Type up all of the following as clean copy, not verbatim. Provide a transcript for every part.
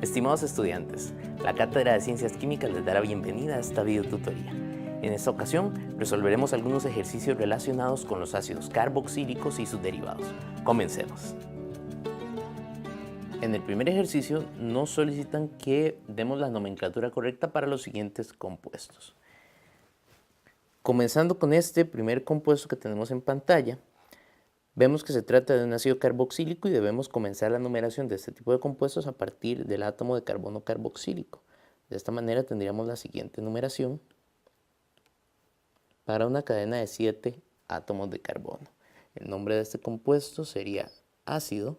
Estimados estudiantes, la Cátedra de Ciencias Químicas les da la bienvenida a esta videotutoría. En esta ocasión, resolveremos algunos ejercicios relacionados con los ácidos carboxílicos y sus derivados. Comencemos. En el primer ejercicio nos solicitan que demos la nomenclatura correcta para los siguientes compuestos. Comenzando con este primer compuesto que tenemos en pantalla, vemos que se trata de un ácido carboxílico y debemos comenzar la numeración de este tipo de compuestos a partir del átomo de carbono carboxílico. De esta manera tendríamos la siguiente numeración para una cadena de 7 átomos de carbono. El nombre de este compuesto sería ácido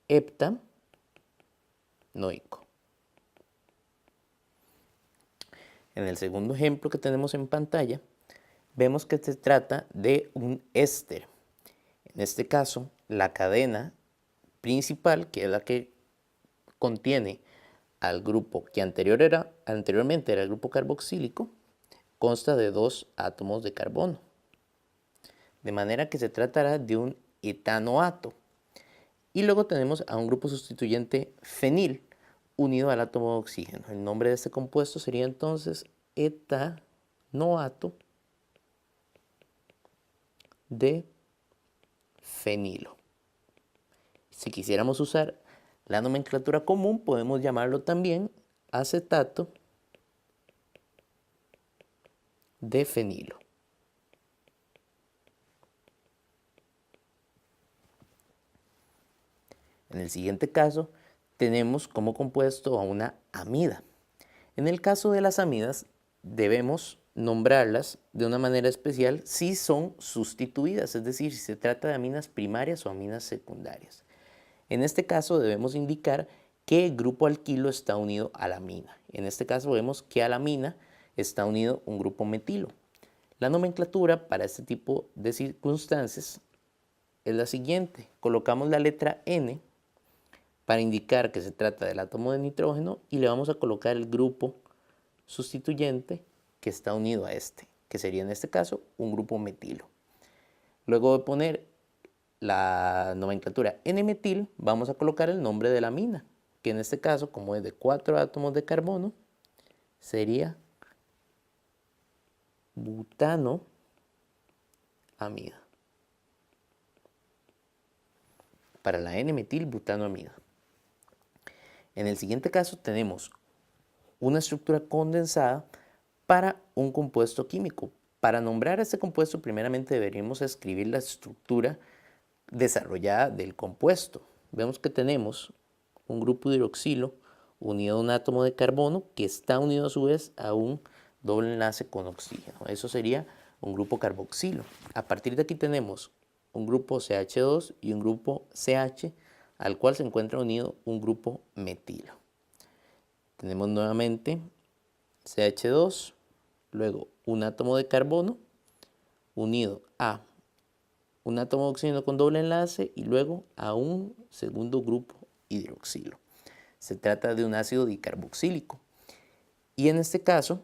heptanoico. En el segundo ejemplo que tenemos en pantalla, vemos que se trata de un éster. En este caso, la cadena principal, que es la que contiene al grupo que anteriormente era el grupo carboxílico, consta de 2 átomos de carbono. De manera que se tratará de un etanoato. Y luego tenemos a un grupo sustituyente fenil unido al átomo de oxígeno. El nombre de este compuesto sería entonces etanoato de fenilo. Si quisiéramos usar la nomenclatura común, podemos llamarlo también acetato de fenilo. En el siguiente caso, tenemos como compuesto a una amida. En el caso de las amidas, debemos nombrarlas de una manera especial si son sustituidas, es decir, si se trata de aminas primarias o aminas secundarias. En este caso debemos indicar qué grupo alquilo está unido a la amina. En este caso vemos que a la amina está unido un grupo metilo. La nomenclatura para este tipo de circunstancias es la siguiente. Colocamos la letra N para indicar que se trata del átomo de nitrógeno y le vamos a colocar el grupo sustituyente que está unido a este, que sería en este caso un grupo metilo. Luego de poner la nomenclatura N-metil, vamos a colocar el nombre de la amina, que en este caso, como es de 4 átomos de carbono, sería butanoamida. Para la N-metil butanoamida. En el siguiente caso tenemos una estructura condensada para un compuesto químico. Para nombrar a este compuesto, primeramente deberíamos escribir la estructura desarrollada del compuesto. Vemos que tenemos un grupo hidroxilo unido a un átomo de carbono que está unido a su vez a un doble enlace con oxígeno. Eso sería un grupo carboxilo. A partir de aquí tenemos un grupo CH2 y un grupo CH, al cual se encuentra unido un grupo metilo. Tenemos nuevamente CH2, luego un átomo de carbono unido a un átomo de oxígeno con doble enlace y luego a un segundo grupo hidroxilo. Se trata de un ácido dicarboxílico y en este caso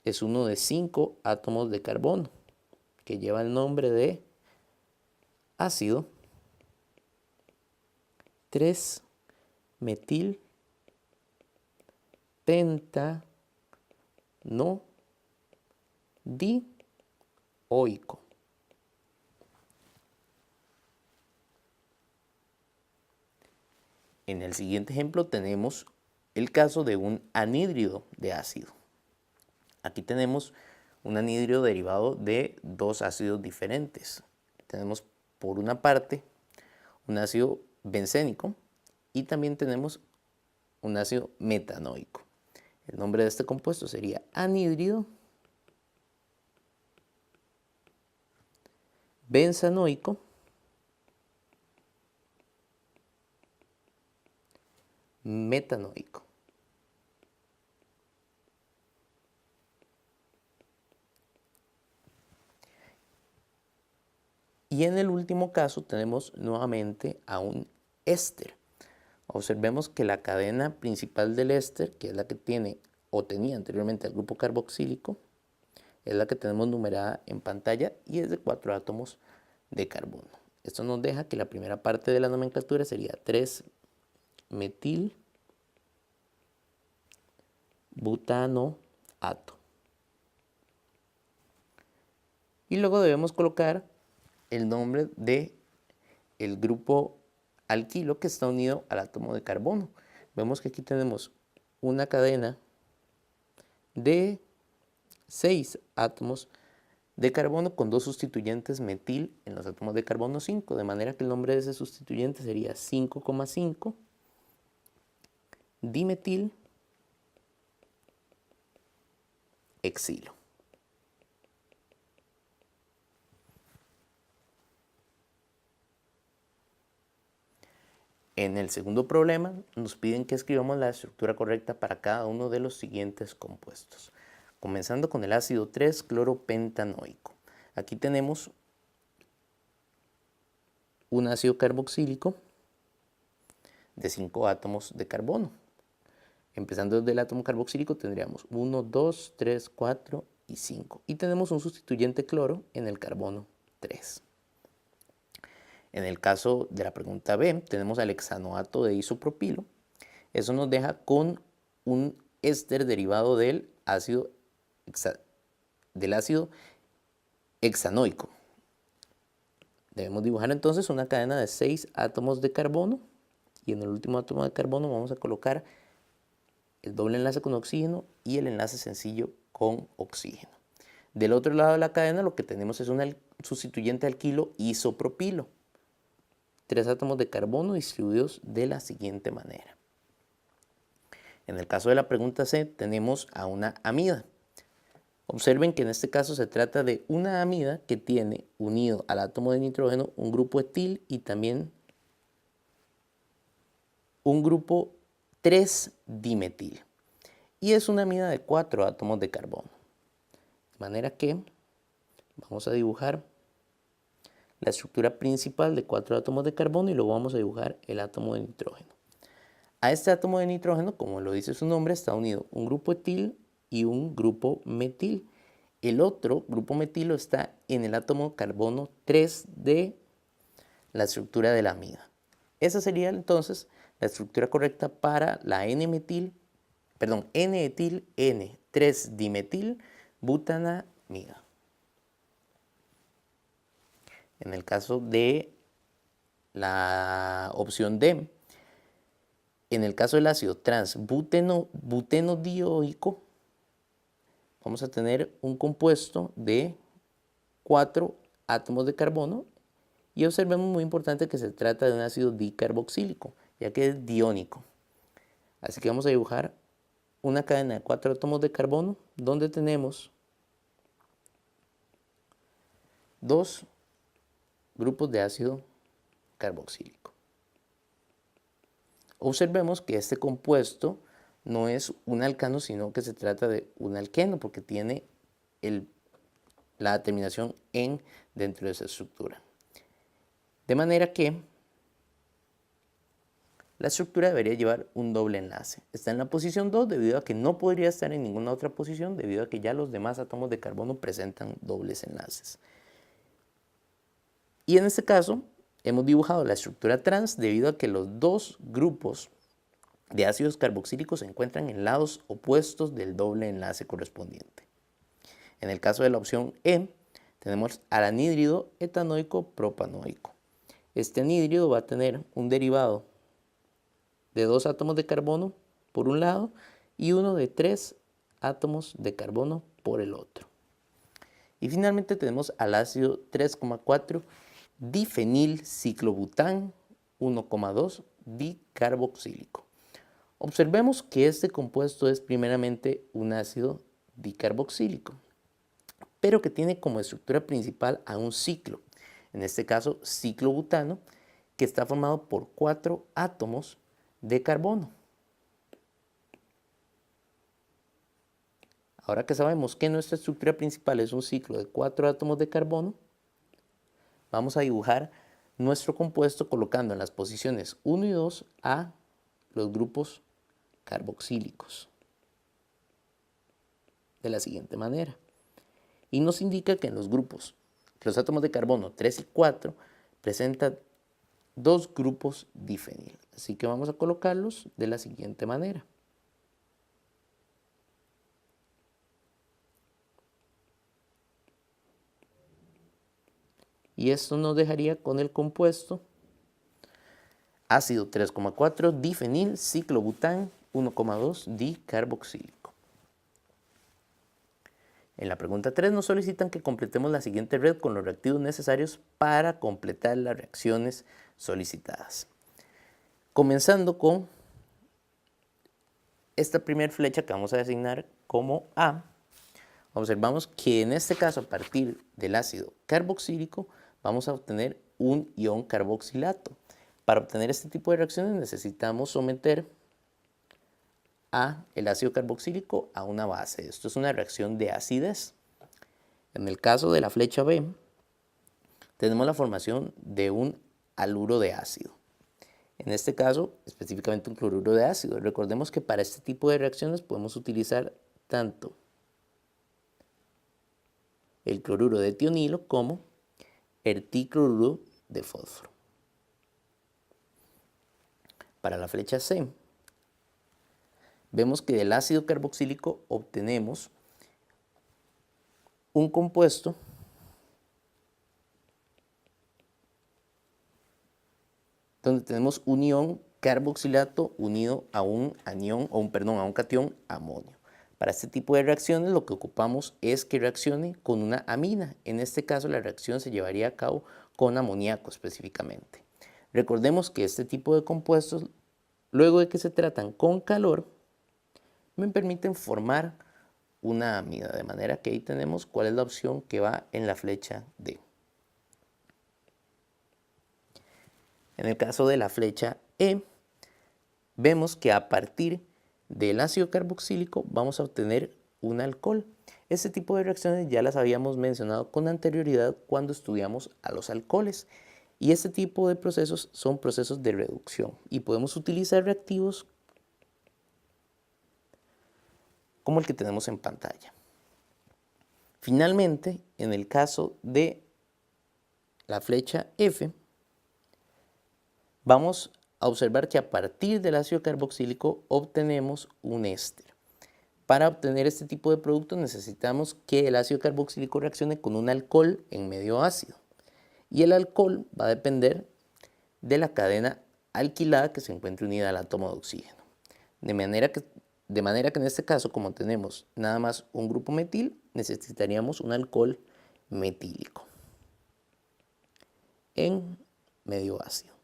es uno de 5 átomos de carbono que lleva el nombre de ácido 3-metil pentanodioico. En el siguiente ejemplo tenemos el caso de un anhídrido de ácido. Aquí tenemos un anhídrido derivado de 2 ácidos diferentes. Tenemos por una parte un ácido bencénico y también tenemos un ácido metanoico. El nombre de este compuesto sería anhídrido benzanoico metanoico. Y en el último caso tenemos nuevamente a un éster. Observemos que la cadena principal del éster, que es la que tiene o tenía anteriormente el grupo carboxílico, es la que tenemos numerada en pantalla y es de 4 átomos de carbono. Esto nos deja que la primera parte de la nomenclatura sería 3 metil butanoato. Y luego debemos colocar el nombre de el grupo alquilo que está unido al átomo de carbono. Vemos que aquí tenemos una cadena de 6 átomos de carbono con 2 sustituyentes metil en los átomos de carbono 5, de manera que el nombre de ese sustituyente sería 5,5 dimetil exilo. En el segundo problema nos piden que escribamos la estructura correcta para cada uno de los siguientes compuestos. Comenzando con el ácido 3-cloropentanoico. Aquí tenemos un ácido carboxílico de 5 átomos de carbono. Empezando desde el átomo carboxílico tendríamos 1, 2, 3, 4 y 5. Y tenemos un sustituyente cloro en el carbono 3. En el caso de la pregunta B, tenemos al hexanoato de isopropilo. Eso nos deja con un éster derivado del ácido hexanoico. Debemos dibujar entonces una cadena de 6 átomos de carbono. Y en el último átomo de carbono vamos a colocar el doble enlace con oxígeno y el enlace sencillo con oxígeno. Del otro lado de la cadena lo que tenemos es un sustituyente alquilo isopropilo. 3 átomos de carbono distribuidos de la siguiente manera. En el caso de la pregunta C tenemos a una amida. Observen que en este caso se trata de una amida que tiene unido al átomo de nitrógeno un grupo etil y también un grupo 3-dimetil. Y es una amida de 4 átomos de carbono. De manera que vamos a dibujar la estructura principal de 4 átomos de carbono y luego vamos a dibujar el átomo de nitrógeno. A este átomo de nitrógeno, como lo dice su nombre, está unido un grupo etil y un grupo metil. El otro grupo metilo está en el átomo carbono 3 de la estructura de la amida. Esa sería entonces la estructura correcta para la N-etil N3-dimetil butanamida. En el caso de la opción D, en el caso del ácido butenodioico, vamos a tener un compuesto de 4 átomos de carbono y observemos muy importante que se trata de un ácido dicarboxílico, ya que es diónico. Así que vamos a dibujar una cadena de 4 átomos de carbono donde tenemos 2 grupos de ácido carboxílico. Observemos que este compuesto no es un alcano, sino que se trata de un alqueno, porque tiene la terminación en dentro de esa estructura. De manera que la estructura debería llevar un doble enlace. Está en la posición 2 debido a que no podría estar en ninguna otra posición, debido a que ya los demás átomos de carbono presentan dobles enlaces. Y en este caso hemos dibujado la estructura trans debido a que los dos grupos de ácidos carboxílicos se encuentran en lados opuestos del doble enlace correspondiente. En el caso de la opción E, tenemos al anhídrido etanoico propanoico. Este anhídrido va a tener un derivado de 2 átomos de carbono por un lado y uno de 3 átomos de carbono por el otro. Y finalmente tenemos al ácido 3,4 difenilciclobután 1,2 dicarboxílico. Observemos que este compuesto es primeramente un ácido dicarboxílico, pero que tiene como estructura principal a un ciclo, en este caso ciclobutano, que está formado por 4 átomos de carbono. Ahora que sabemos que nuestra estructura principal es un ciclo de 4 átomos de carbono, vamos a dibujar nuestro compuesto colocando en las posiciones 1 y 2 a los grupos carboxílicos de la siguiente manera. Y nos indica que en los grupos, los átomos de carbono 3 y 4 presentan dos grupos difenil. Así que vamos a colocarlos de la siguiente manera. Y esto nos dejaría con el compuesto ácido 3,4 difenil ciclobután 1,2 dicarboxílico. En la pregunta 3 nos solicitan que completemos la siguiente red con los reactivos necesarios para completar las reacciones solicitadas. Comenzando con esta primera flecha que vamos a designar como A, observamos que en este caso a partir del ácido carboxílico vamos a obtener un ion carboxilato. Para obtener este tipo de reacciones necesitamos someter el ácido carboxílico a una base. Esto es una reacción de acidez. En el caso de la flecha B, tenemos la formación de un haluro de ácido. En este caso, específicamente un cloruro de ácido. Recordemos que para este tipo de reacciones podemos utilizar tanto el cloruro de tionilo como el tricloruro de fósforo. Para la flecha C, vemos que del ácido carboxílico obtenemos un compuesto donde tenemos un ion carboxilato unido a un anión, a un catión amonio. Para este tipo de reacciones lo que ocupamos es que reaccione con una amina. En este caso la reacción se llevaría a cabo con amoníaco específicamente. Recordemos que este tipo de compuestos, luego de que se tratan con calor, me permiten formar una amida, de manera que ahí tenemos cuál es la opción que va en la flecha D. En el caso de la flecha E, vemos que a partir del ácido carboxílico vamos a obtener un alcohol. Este tipo de reacciones ya las habíamos mencionado con anterioridad cuando estudiamos a los alcoholes. Y este tipo de procesos son procesos de reducción y podemos utilizar reactivos como el que tenemos en pantalla. Finalmente, en el caso de la flecha F, vamos a observar que a partir del ácido carboxílico obtenemos un éster. Para obtener este tipo de producto necesitamos que el ácido carboxílico reaccione con un alcohol en medio ácido. Y el alcohol va a depender de la cadena alquilada que se encuentre unida al átomo de oxígeno. De manera que en este caso, como tenemos nada más un grupo metil, necesitaríamos un alcohol metílico en medio ácido.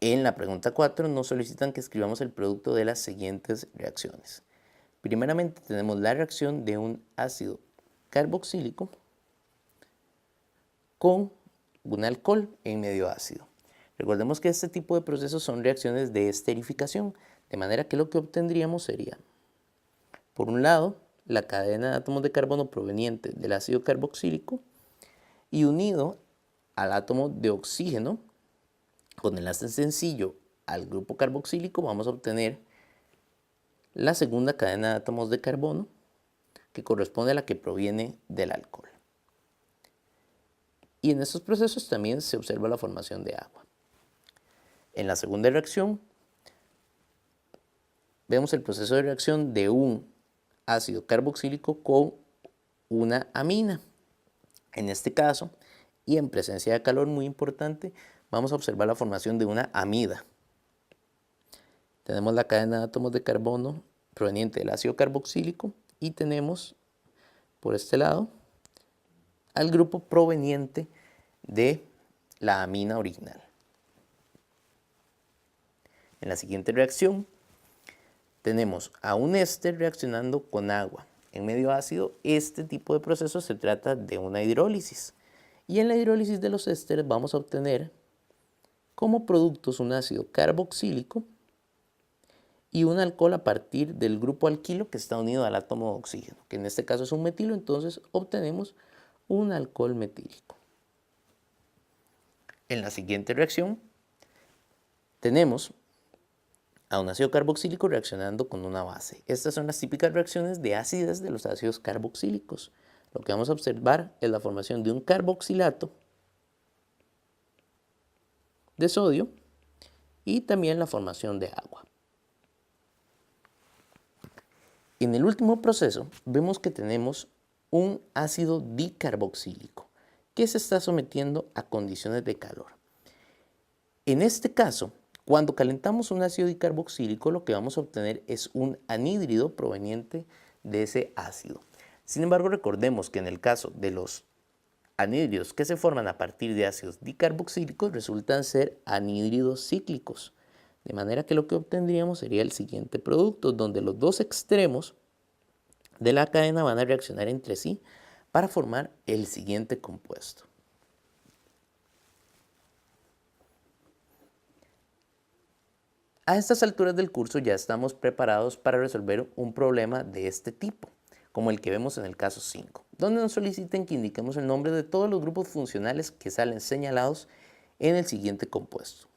En la pregunta 4 nos solicitan que escribamos el producto de las siguientes reacciones. Primeramente tenemos la reacción de un ácido carboxílico con un alcohol en medio ácido. Recordemos que este tipo de procesos son reacciones de esterificación, de manera que lo que obtendríamos sería, por un lado, la cadena de átomos de carbono proveniente del ácido carboxílico y unido al átomo de oxígeno con enlace sencillo al grupo carboxílico vamos a obtener la segunda cadena de átomos de carbono que corresponde a la que proviene del alcohol. Y en estos procesos también se observa la formación de agua. En la segunda reacción vemos el proceso de reacción de un ácido carboxílico con una amina. En este caso, y en presencia de calor muy importante, vamos a observar la formación de una amida. Tenemos la cadena de átomos de carbono proveniente del ácido carboxílico y tenemos por este lado al grupo proveniente de la amina original. En la siguiente reacción tenemos a un éster reaccionando con agua en medio ácido. Este tipo de proceso se trata de una hidrólisis. Y en la hidrólisis de los ésteres vamos a obtener como productos un ácido carboxílico y un alcohol a partir del grupo alquilo que está unido al átomo de oxígeno, que en este caso es un metilo, entonces obtenemos un alcohol metílico. En la siguiente reacción tenemos a un ácido carboxílico reaccionando con una base. Estas son las típicas reacciones de acidez de los ácidos carboxílicos. Lo que vamos a observar es la formación de un carboxilato de sodio y también la formación de agua. En el último proceso vemos que tenemos un ácido dicarboxílico que se está sometiendo a condiciones de calor. En este caso, cuando calentamos un ácido dicarboxílico, lo que vamos a obtener es un anhídrido proveniente de ese ácido. Sin embargo, recordemos que en el caso de los anhídridos que se forman a partir de ácidos dicarboxílicos resultan ser anhídridos cíclicos. De manera que lo que obtendríamos sería el siguiente producto, donde los dos extremos de la cadena van a reaccionar entre sí para formar el siguiente compuesto. A estas alturas del curso ya estamos preparados para resolver un problema de este tipo, como el que vemos en el caso 5, donde nos soliciten que indiquemos el nombre de todos los grupos funcionales que salen señalados en el siguiente compuesto.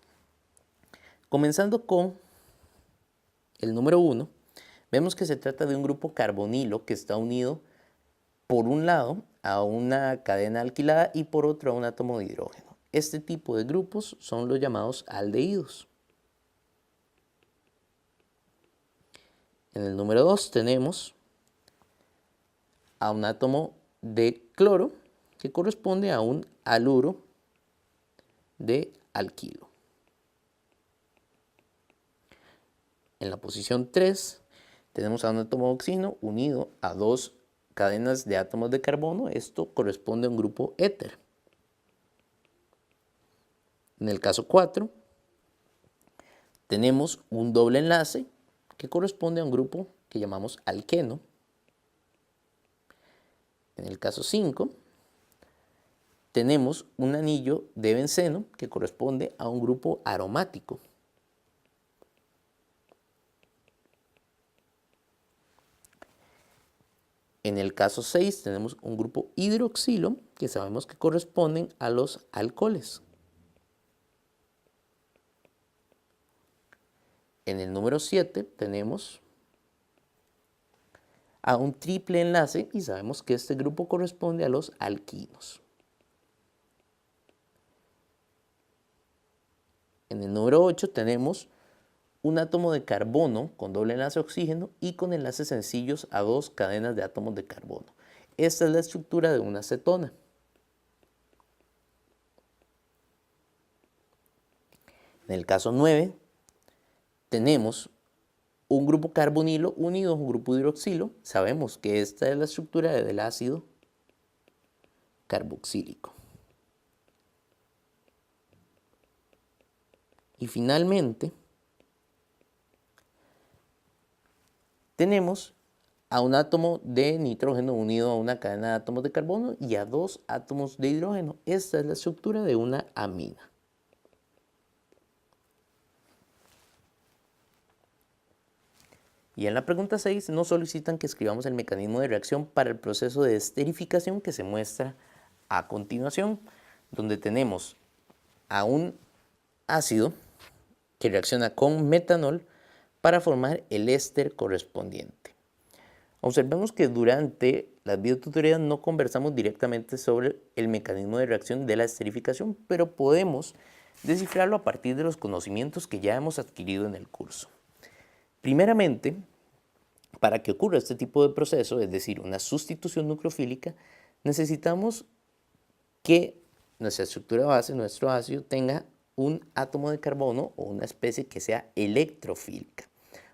Comenzando con el número 1, vemos que se trata de un grupo carbonilo que está unido por un lado a una cadena alquilada y por otro a un átomo de hidrógeno. Este tipo de grupos son los llamados aldehídos. En el número 2 tenemos a un átomo de cloro que corresponde a un haluro de alquilo. En la posición 3 tenemos a un átomo de oxígeno unido a dos cadenas de átomos de carbono. Esto corresponde a un grupo éter. En el caso 4 tenemos un doble enlace que corresponde a un grupo que llamamos alqueno. En el caso 5 tenemos un anillo de benceno que corresponde a un grupo aromático. En el caso 6 tenemos un grupo hidroxilo que sabemos que corresponden a los alcoholes. En el número 7 tenemos a un triple enlace y sabemos que este grupo corresponde a los alquinos. En el número 8 tenemos un átomo de carbono con doble enlace oxígeno y con enlaces sencillos a dos cadenas de átomos de carbono. Esta es la estructura de una cetona. En el caso 9 tenemos un grupo carbonilo unido a un grupo hidroxilo. Sabemos que esta es la estructura del ácido carboxílico. Y finalmente tenemos a un átomo de nitrógeno unido a una cadena de átomos de carbono y a dos átomos de hidrógeno. Esta es la estructura de una amina. Y en la pregunta 6 nos solicitan que escribamos el mecanismo de reacción para el proceso de esterificación que se muestra a continuación, donde tenemos a un ácido que reacciona con metanol para formar el éster correspondiente. Observemos que durante las videotutoriales no conversamos directamente sobre el mecanismo de reacción de la esterificación, pero podemos descifrarlo a partir de los conocimientos que ya hemos adquirido en el curso. Primeramente, para que ocurra este tipo de proceso, es decir, una sustitución nucleofílica, necesitamos que nuestra estructura base, nuestro ácido, tenga un átomo de carbono o una especie que sea electrofílica.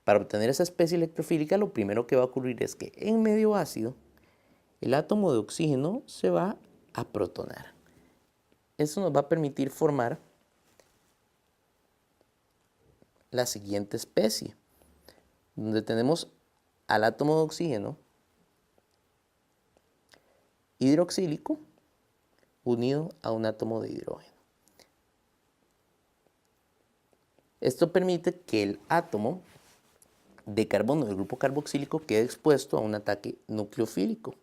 Para obtener esa especie electrofílica, lo primero que va a ocurrir es que en medio ácido, el átomo de oxígeno se va a protonar. Eso nos va a permitir formar la siguiente especie, donde tenemos al átomo de oxígeno hidroxílico unido a un átomo de hidrógeno. Esto permite que el átomo de carbono del grupo carboxílico quede expuesto a un ataque nucleofílico.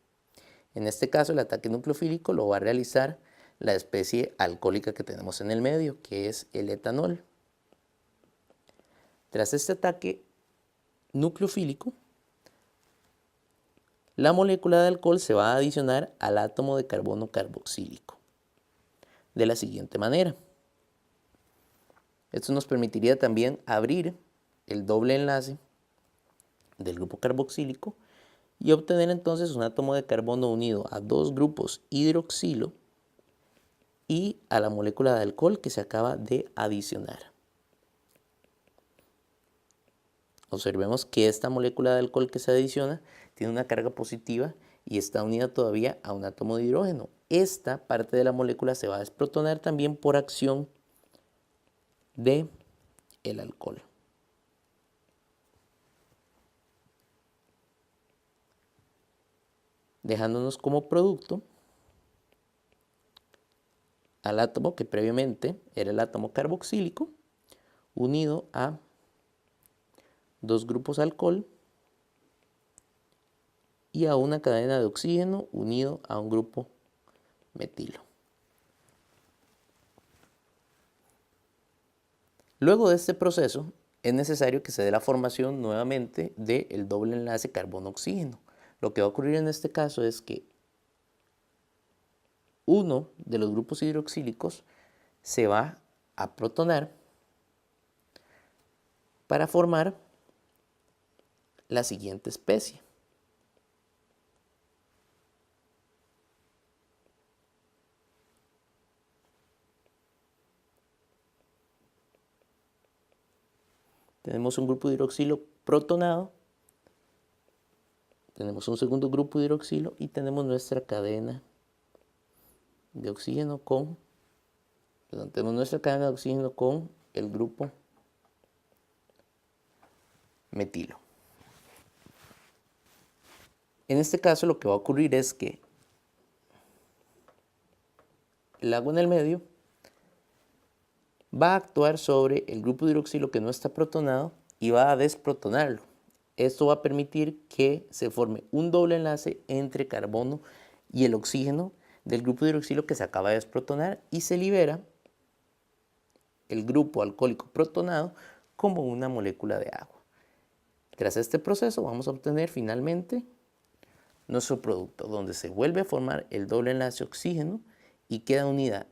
En este caso, el ataque nucleofílico lo va a realizar la especie alcohólica que tenemos en el medio, que es el etanol. Tras este ataque nucleofílico, la molécula de alcohol se va a adicionar al átomo de carbono carboxílico de la siguiente manera. Esto nos permitiría también abrir el doble enlace del grupo carboxílico y obtener entonces un átomo de carbono unido a dos grupos hidroxilo y a la molécula de alcohol que se acaba de adicionar. Observemos que esta molécula de alcohol que se adiciona tiene una carga positiva y está unida todavía a un átomo de hidrógeno. Esta parte de la molécula se va a desprotonar también por acción del alcohol. Dejándonos como producto al átomo que previamente era el átomo carboxílico unido a dos grupos alcohol y a una cadena de oxígeno unido a un grupo metilo. Luego de este proceso es necesario que se dé la formación nuevamente del doble enlace carbono-oxígeno. Lo que va a ocurrir en este caso es que uno de los grupos hidroxílicos se va a protonar para formar la siguiente especie. Tenemos un grupo de hidroxilo protonado, tenemos un segundo grupo de hidroxilo y tenemos nuestra cadena de oxígeno con el grupo metilo. En este caso lo que va a ocurrir es que el agua en el medio va a actuar sobre el grupo de hidroxilo que no está protonado y va a desprotonarlo. Esto va a permitir que se forme un doble enlace entre carbono y el oxígeno del grupo de hidroxilo que se acaba de desprotonar y se libera el grupo alcohólico protonado como una molécula de agua. Tras este proceso vamos a obtener finalmente nuestro producto, donde se vuelve a formar el doble enlace oxígeno y queda unida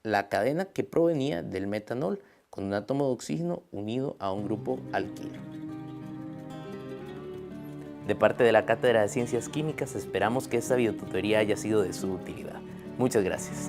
la cadena que provenía del metanol con un átomo de oxígeno unido a un grupo alquilo. De parte de la Cátedra de Ciencias Químicas esperamos que esta videotutoría haya sido de su utilidad. Muchas gracias.